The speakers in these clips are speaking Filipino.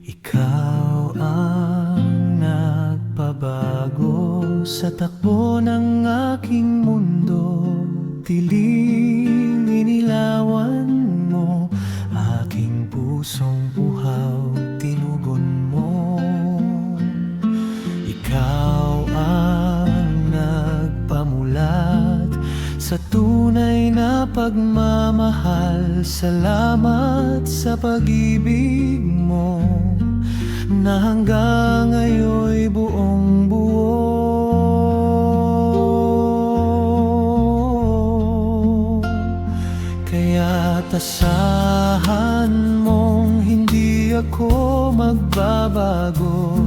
Ikaw ang nagpabago sa takbo ng aking mundo. Dilim inilawan mo, aking pusong buhaw tinugon mo. Ikaw ang nagpamulat sa tunay na pagmamahal. Salamat sa pag-ibig mo na hanggang ngayon'y buong buo. Kaya't asahan mong hindi ako magbabago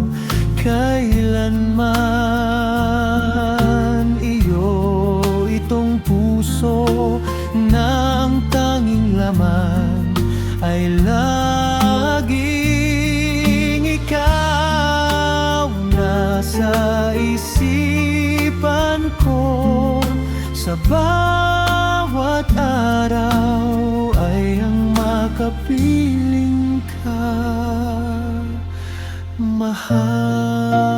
kailanman. Itong puso na ang tanging laman ay laging ikaw. Nasa isipan ko, sa bawat araw ay ang makapiling ka, mahal.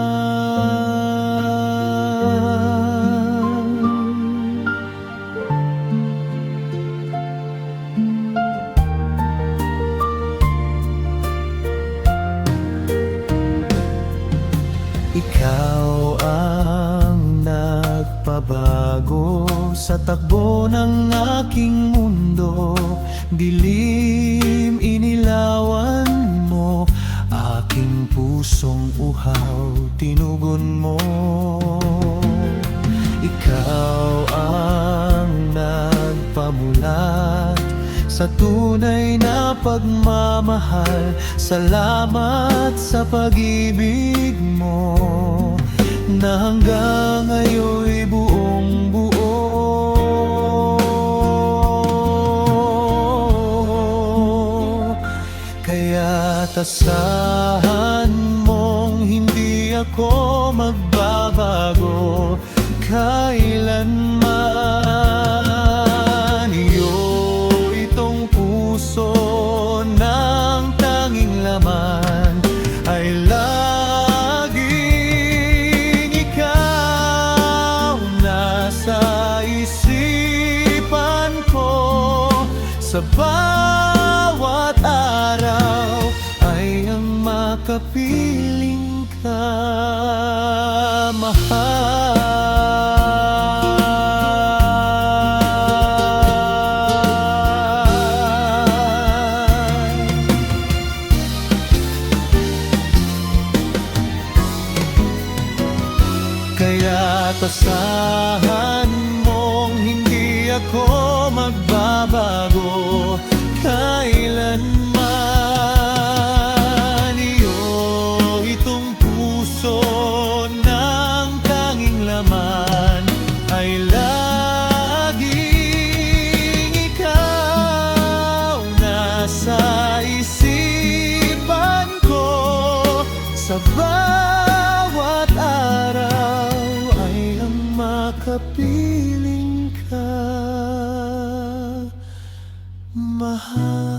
Ikaw ang nagpabago sa takbo ng aking mundo. Dilim inilawan mo, aking pusong uhaw tinugon mo. Ikaw ang nagpamulat sa tunay na pagmamahal. Salamat sa pag-ibig mo na hanggang ngayon'y buong buo. Kaya't asahan mong hindi ako magbabago kailanman. Itong puso ng tanging laman ay laging ikaw. Nasa isipan ko, sa bawat araw ay ang makapiling ka, mahal. Kaya't asahan mong hindi ako magbabago kailanman. Itong puso ng tanging laman ay laging ikaw. Nasa isipan ko, sa bawat araw ay ang makapiling ka, mahal.